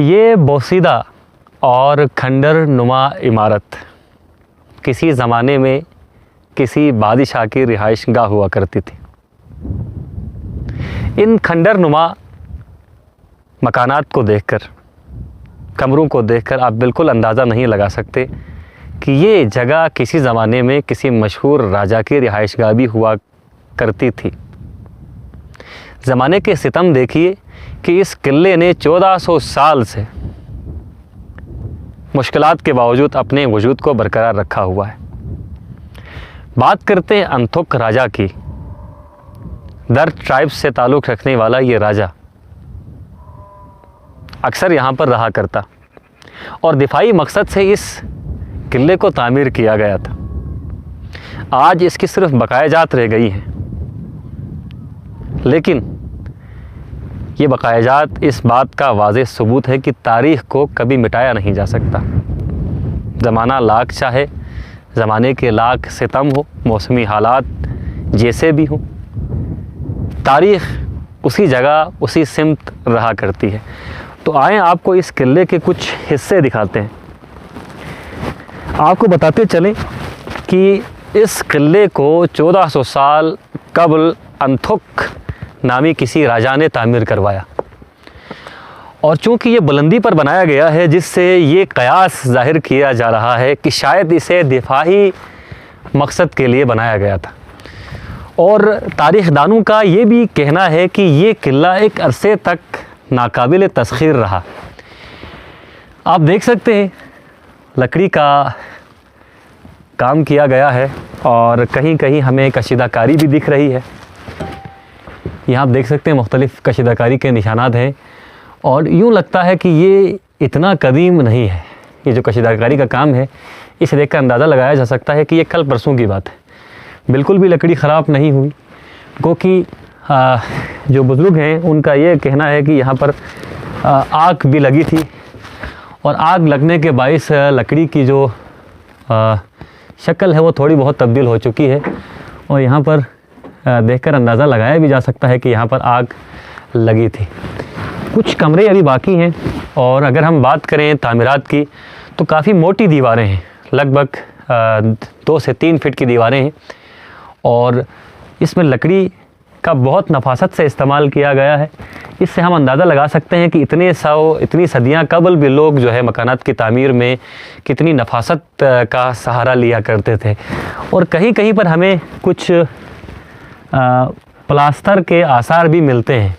ये बोसीदा और खंडर नुमा इमारत किसी ज़माने में किसी बादशाह की रिहाइशगाह हुआ करती थी। इन खंडर नुमा मकानात को देखकर, कमरों को देखकर आप बिल्कुल अंदाज़ा नहीं लगा सकते कि ये जगह किसी ज़माने में किसी मशहूर राजा की रिहाइशगाह भी हुआ करती थी। ज़माने के सितम देखिए कि इस किले ने 1400 साल से मुश्किलात के बावजूद अपने वजूद को बरकरार रखा हुआ है। बात करते हैं अंथुक राजा की। दर ट्राइब से ताल्लुक़ रखने वाला ये राजा अक्सर यहाँ पर रहा करता और दिफाई मकसद से इस किले को तामीर किया गया था। आज इसकी सिर्फ बकायाजात रह गई हैं, लेकिन ये बकायाजात इस बात का वाज़ेह सबूत है कि तारीख़ को कभी मिटाया नहीं जा सकता। ज़माना लाख चाहे, ज़माने के लाख सितम हो, मौसमी हालात जैसे भी हों, तारीख़ उसी जगह उसी सिमत रहा करती है। तो आएँ आपको इस किले के कुछ हिस्से दिखाते हैं। आपको बताते चलें कि इस किले को 1400 साल कबल अंथुक नामी किसी राजा ने तामीर करवाया और चूँकि ये बुलंदी पर बनाया गया है, जिससे ये कयास ज़ाहिर किया जा रहा है कि शायद इसे दिफाही मकसद के लिए बनाया गया था। और तारीख़दानों का ये भी कहना है कि ये किला एक अरसे तक नाकाबिल तस्खीर रहा। आप देख सकते हैं लकड़ी का काम किया गया है और कहीं कहीं हमें कशीदाकारी भी दिख रही है। यहाँ आप देख सकते हैं मुख्तलिफ़ कशीदाकारी के निशानात हैं और यूँ लगता है कि ये इतना कदीम नहीं है। ये जो कशीदाकारी का काम है, इसे देखकर अंदाज़ा लगाया जा सकता है कि ये कल परसों की बात है। बिल्कुल भी लकड़ी ख़राब नहीं हुई, क्योंकि जो बुज़ुर्ग हैं उनका ये कहना है कि यहाँ पर आग भी लगी थी और आग लगने के बाइस लकड़ी की जो शक्ल है वो थोड़ी बहुत तब्दील हो चुकी है और यहाँ पर देखकर अंदाज़ा लगाया भी जा सकता है कि यहाँ पर आग लगी थी। कुछ कमरे अभी बाकी हैं और अगर हम बात करें तामीरात की तो काफ़ी मोटी दीवारें हैं, लगभग 2 से 3 फीट की दीवारें हैं और इसमें लकड़ी का बहुत नफासत से इस्तेमाल किया गया है। इससे हम अंदाज़ा लगा सकते हैं कि इतनी सदियां कबल भी लोग जो है मकानात की तामीर में कितनी नफासत का सहारा लिया करते थे। और कहीं कहीं पर हमें कुछ प्लास्टर के आसार भी मिलते हैं।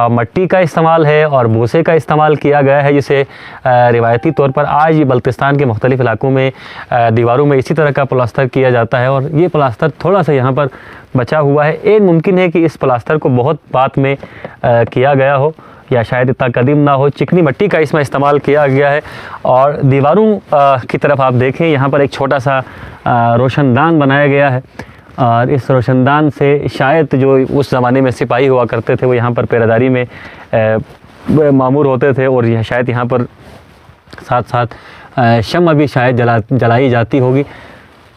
मट्टी का इस्तेमाल है और भूसे का इस्तेमाल किया गया है, जिसे रिवायती तौर पर आज बल्तिस्तान के मुख्तलिफ़ इलाकों में दीवारों में इसी तरह का प्लास्टर किया जाता है और ये प्लास्टर थोड़ा सा यहाँ पर बचा हुआ है। एक मुमकिन है कि इस प्लास्टर को बहुत बाद में किया गया हो या शायद इतना कदीम ना हो। चिकनी मिट्टी का इसमें इस्तेमाल किया गया है और दीवारों की तरफ आप देखें, यहाँ पर एक छोटा सा रोशनदान बनाया गया है और इस रोशनदान से शायद जो उस ज़माने में सिपाही हुआ करते थे वो यहाँ पर पहरेदारी में मामूर होते थे और यह शायद यहाँ पर साथ साथ शम्मा भी शायद जलाई जाती होगी।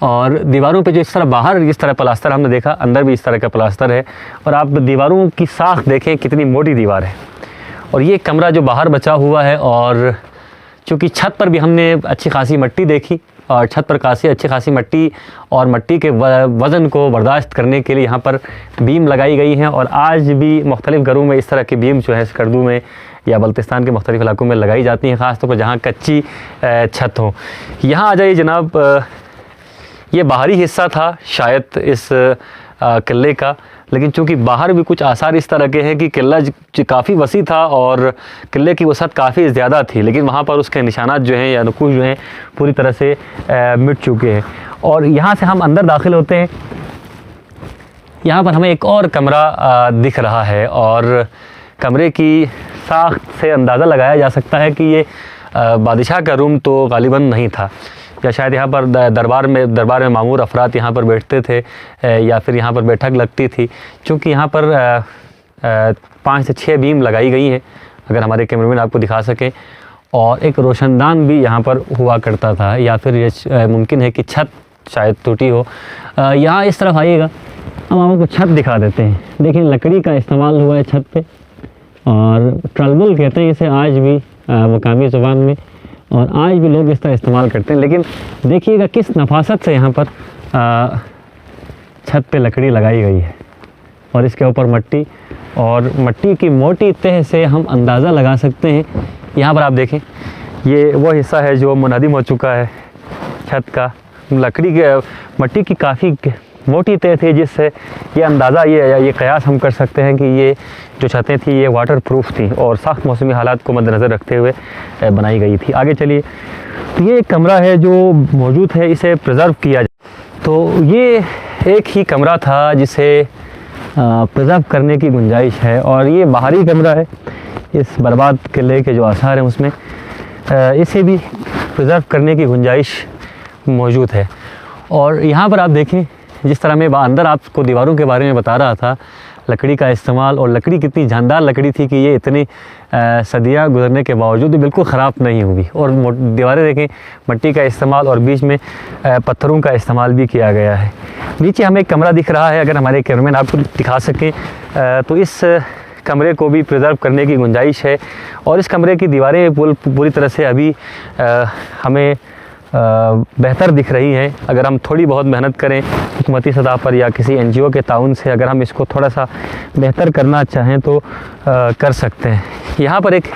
और दीवारों पे जो इस तरह बाहर इस तरह प्लास्टर हमने देखा, अंदर भी इस तरह का प्लास्टर है और आप दीवारों की साख देखें कितनी मोटी दीवार है। और ये कमरा जो बाहर बचा हुआ है और चूँकि छत पर भी हमने अच्छी खासी मिट्टी देखी और छत पर काफ़ी अच्छी खासी मिट्टी और मिट्टी के वज़न को बर्दाश्त करने के लिए यहाँ पर बीम लगाई गई हैं और आज भी मुख्तलिफ़ घरों में इस तरह की बीम जो है स्कर्दू में या बल्तिस्तान के मुख्तलिफ़ इलाकों में लगाई जाती हैं, ख़ास तौर पर जहाँ कच्ची छत हो। यहाँ आ जाइए जनाब, ये बाहरी हिस्सा था शायद इस किले का, लेकिन चूँकि बाहर भी कुछ आसार इस तरह के हैं कि किला काफ़ी वसी था और किले की वसअत काफ़ी ज़्यादा थी, लेकिन वहाँ पर उसके निशानात जो हैं या नकूश जो हैं पूरी तरह से मिट चुके हैं। और यहाँ से हम अंदर दाखिल होते हैं। यहाँ पर हमें एक और कमरा दिख रहा है और कमरे की साख्त से अंदाज़ा लगाया जा सकता है कि ये बादशाह का रूम तो गालिबन नहीं था या शायद यहाँ पर दरबार में मामूर अफराद यहाँ पर बैठते थे या फिर यहाँ पर बैठक लगती थी। चूँकि यहाँ पर 5 से 6 बीम लगाई गई हैं, अगर हमारे कैमरामैन आपको दिखा सकें, और एक रोशनदान भी यहाँ पर हुआ करता था या फिर ये मुमकिन है कि छत शायद टूटी हो। यहाँ इस तरफ आइएगा, हम आपको छत दिखा देते हैं। देखिए लकड़ी का इस्तेमाल हुआ है छत पे और ट्रलबुल कहते हैं इसे आज भी मकामी ज़ुबान में, और आज भी लोग इसका इस्तेमाल करते हैं। लेकिन देखिएगा किस नफासत से यहाँ पर छत पे लकड़ी लगाई गई है और इसके ऊपर मट्टी, और मट्टी की मोटी तह से हम अंदाज़ा लगा सकते हैं। यहाँ पर आप देखें, ये वो हिस्सा है जो मुनहदिम हो चुका है छत का। लकड़ी के मट्टी की काफ़ी मोटी तह थी, जिससे ये अंदाज़ा ये क़यास हम कर सकते हैं कि ये जो छतें थी ये वाटर प्रूफ थी और सख्त मौसमी हालात को मद्देनज़र रखते हुए बनाई गई थी। आगे चलिए, तो ये एक कमरा है जो मौजूद है, इसे प्रिज़र्व किया जाए। तो ये एक ही कमरा था जिसे प्रिज़र्व करने की गुंजाइश है, और ये बाहरी कमरा है। इस बर्बाद किले के जो आसार हैं उसमें इसे भी प्रिज़र्व करने की गुंजाइश मौजूद है। और यहाँ पर आप देखें, जिस तरह मैं अंदर आपको दीवारों के बारे में बता रहा था, लकड़ी का इस्तेमाल, और लकड़ी कितनी जानदार लकड़ी थी कि ये इतनी सदियाँ गुजरने के बावजूद भी बिल्कुल ख़राब नहीं हुई। और दीवारें देखें, मिट्टी का इस्तेमाल और बीच में पत्थरों का इस्तेमाल भी किया गया है। नीचे हमें एक कमरा दिख रहा है, अगर हमारे कैमरामैन आपको दिखा सकें तो इस कमरे को भी प्रिज़र्व करने की गुंजाइश है। और इस कमरे की दीवारें पूरी तरह से अभी हमें बेहतर दिख रही हैं। अगर हम थोड़ी बहुत मेहनत करें हुकूमती सतह पर या किसी NGO के ताउन से, अगर हम इसको थोड़ा सा बेहतर करना चाहें तो कर सकते हैं। यहाँ पर एक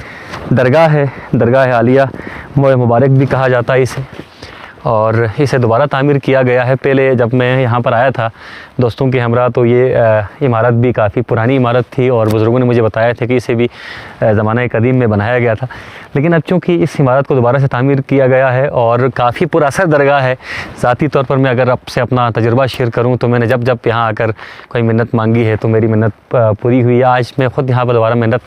दरगाह है, दरगाह आलिया मोए मुबारक भी कहा जाता है इसे, और इसे दोबारा तामीर किया गया है। पहले जब मैं यहाँ पर आया था दोस्तों के हमरा, तो ये इमारत भी काफ़ी पुरानी इमारत थी और बुज़ुर्गों ने मुझे बताया था कि इसे भी ज़माने कदीम में बनाया गया था। लेकिन अब चूँकि इस इमारत को दोबारा से तामीर किया गया है और काफ़ी पुरअसर दरगाह है। ज़ाती तौर पर मैं अगर आपसे अपना तजुर्बा शेयर करूँ तो मैंने जब यहाँ आकर कोई मिन्नत मांगी है तो मेरी मिन्नत पूरी हुई है। आज मैं ख़ुद यहाँ पर दोबारा मिन्नत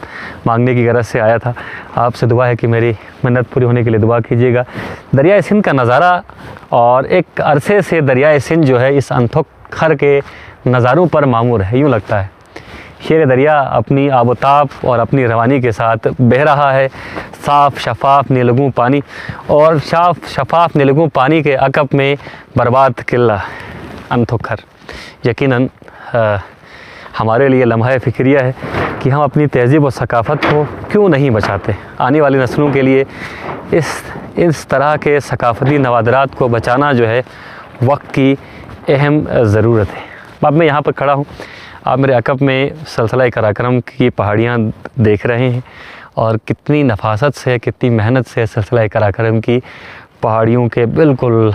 मांगने की गरज से आया था। आपसे दुआ है कि मेरी मिन्नत पूरी होने के लिए दुआ कीजिएगा। दरिया सिंध का नज़ारा, और एक अरसे से दरिया सिंध जो है इस अनथुक खर के नज़ारों पर मामूर है। यूँ लगता है शेर दरिया अपनी आबोताब और अपनी रवानी के साथ बह रहा है। साफ़ शफाफ नीलगू पानी, और साफ़ शफाफ नीलगू पानी के अकब में बर्बाद किला अनथुक खर। यकीनन हमारे लिए लम्हा फ़िक्रिया है कि हम अपनी तहज़ीब और सकाफ़त को क्यों नहीं बचाते। आने वाली नस्लों के लिए इस तरह के सकाफ़ती नवादरात को बचाना जो है वक्त की अहम ज़रूरत है। अब मैं यहाँ पर खड़ा हूँ, आप मेरे अकब में सिलसिला कराक्रम की पहाड़ियाँ देख रहे हैं, और कितनी नफासत से, कितनी मेहनत से सिलसिला कराक्रम की पहाड़ियों के बिल्कुल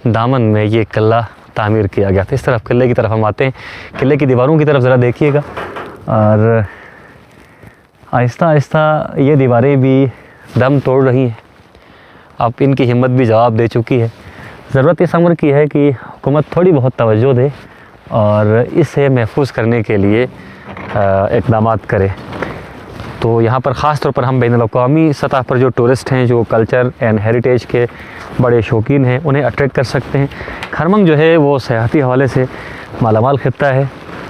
दामन में ये किला तामीर किया गया था। इस तरफ किले की तरफ हम आते हैं। किले की दीवारों की तरफ ज़रा देखिएगा, और आहिस्ता आहिस्ता ये दीवारें भी दम तोड़ रही हैं। अब इनकी हिम्मत भी जवाब दे चुकी है। ज़रूरत इस अमर की है कि हुकूमत थोड़ी बहुत तवज्जो दे और इसे महफूज करने के लिए इक़दाम करे। तो यहाँ पर ख़ास तौर पर हम बैनुल-अक़वामी सतह पर जो टूरिस्ट हैं, जो कल्चर एंड हेरिटेज के बड़े शौकीन हैं, उन्हें अट्रैक्ट कर सकते हैं। खरमंग जो है वो सयाहती हवाले से मालामाल खित्ता है।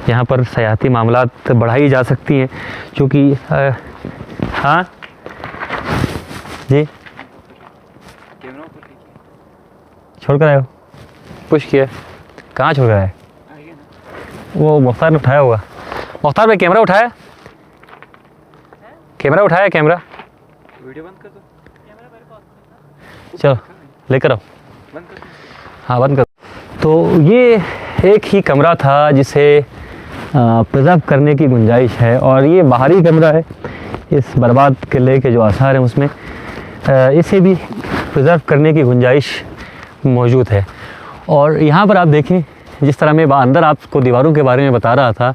यहाँ पर सयाहती मामलात बढ़ाई जा सकती हैं, क्योंकि हाँ जी छोड़ कर आए हो, पुश किया, कहाँ छोड़ कर आए? वो मुख्तार ने उठाया होगा। मुख्तार भाई कैमरा उठाया, कैमरा उठाया, कैमरा वीडियो बंद कर दो। कैमरा मेरे पास, चलो लेकर आओ, बंद कर दो। हाँ बंद कर। तो ये एक ही कमरा था जिसे प्रिज़र्व करने की गुंजाइश है, और ये बाहरी कमरा है। इस बर्बाद किले के जो आसार हैं उसमें इसे भी प्रिज़र्व करने की गुंजाइश मौजूद है। और यहाँ पर आप देखें, जिस तरह मैं अंदर आपको दीवारों के बारे में बता रहा था,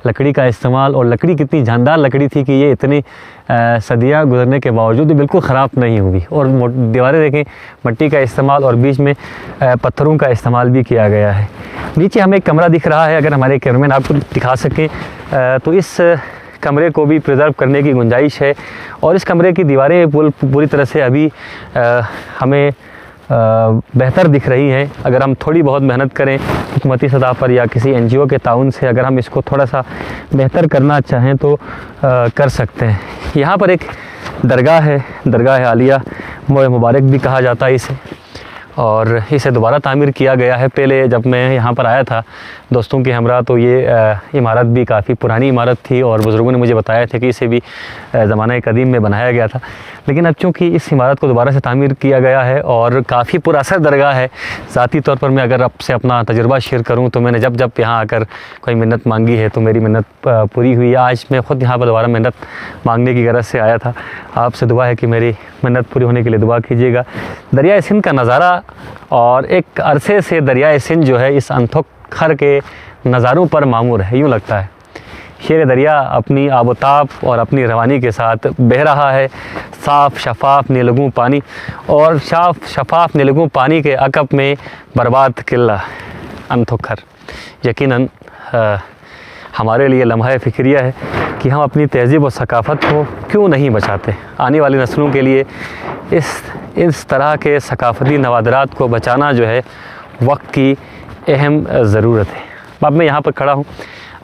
लकड़ी का इस्तेमाल, और लकड़ी कितनी जानदार लकड़ी थी कि ये इतनी सदियाँ गुजरने के बावजूद भी बिल्कुल ख़राब नहीं हुई। और दीवारें देखें, मिट्टी का इस्तेमाल और बीच में पत्थरों का इस्तेमाल भी किया गया है। नीचे हमें एक कमरा दिख रहा है, अगर हमारे कैमरामैन आपको दिखा सकें तो इस कमरे को भी प्रिज़र्व करने की गुंजाइश है। और इस कमरे की दीवारें पूरी तरह से अभी हमें बेहतर दिख रही हैं। अगर हम थोड़ी बहुत मेहनत करें हुकूमती सतह पर या किसी NGO के ताउन से, अगर हम इसको थोड़ा सा बेहतर करना चाहें तो कर सकते हैं। यहाँ पर एक दरगाह है, दरगाह आलिया मोए मुबारक भी कहा जाता है इसे, और इसे दोबारा तामीर किया गया है। पहले जब मैं यहाँ पर आया था दोस्तों के हमरा, तो ये इमारत भी काफ़ी पुरानी इमारत थी और बुज़ुर्गों ने मुझे बताया था कि इसे भी ज़माना कदीम में बनाया गया था। लेकिन अब चूँकि इस इमारत को दोबारा से तामीर किया गया है और काफ़ी पुरासर दरगाह है, ज़ाती तौर पर मैं अगर आपसे अपना तजुर्बा शेयर करूँ तो मैंने जब यहाँ आकर कोई मिन्नत मांगी है तो मेरी मिन्नत पूरी हुई है। आज मैं ख़ुद यहाँ पर दोबारा मिन्नत मांगने की गरज से आया था। आपसे दुआ है कि मेरी मिन्नत पूरी होने के लिए दुआ कीजिएगा। दरिया सिंध का नज़ारा और एक अरसे से दरिया सिंध जो है इस अंथुखर के नज़ारों पर मामूर है। यूँ लगता है शेर दरिया अपनी आबोताब और अपनी रवानी के साथ बह रहा है। साफ़ शफाफ नीलगू पानी और शफाफ नीलगू पानी के अकब में बर्बाद किला अंथुखर यकीनन हमारे लिए लम्हा फ़िक्रिया है कि हम अपनी तहज़ीब और सकाफ़त को क्यों नहीं बचाते। आने वाली नस्लों के लिए इस तरह के सकाफ़ती नवादरात को बचाना जो है वक्त की अहम ज़रूरत है। अब मैं यहाँ पर खड़ा हूँ,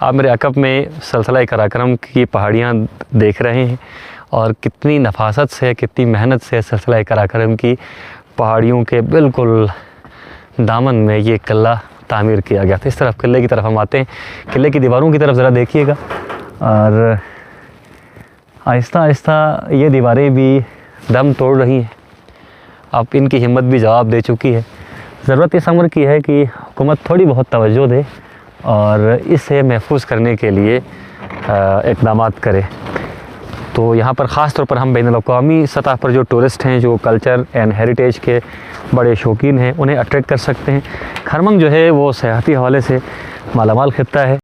आप मेरे अकब में सिलसिला कराक्रम की पहाड़ियाँ देख रहे हैं और कितनी नफासत से, कितनी मेहनत से सिलसिला कराक्रम की पहाड़ियों के बिल्कुल दामन में ये किला तामीर किया गया था। इस तरफ किले की तरफ हम आते हैं। किले की दीवारों की तरफ ज़रा देखिएगा और आहिस्ता आहिस्ता ये दीवारें भी दम तोड़ रही हैं। अब इनकी हिम्मत भी जवाब दे चुकी है। ज़रूरत इस अमर की है कि हुकूमत थोड़ी बहुत तवज्जो दे और इसे महफूज करने के लिए इक़दामात करे। तो यहाँ पर ख़ास तौर पर हम बैनुल-अक़वामी सतह पर जो टूरिस्ट हैं, जो कल्चर एंड हेरिटेज के बड़े शौकीन हैं, उन्हें अट्रैक्ट कर सकते हैं। खरमंग जो है वो सयाहती हवाले से मालामाल खित्ता है।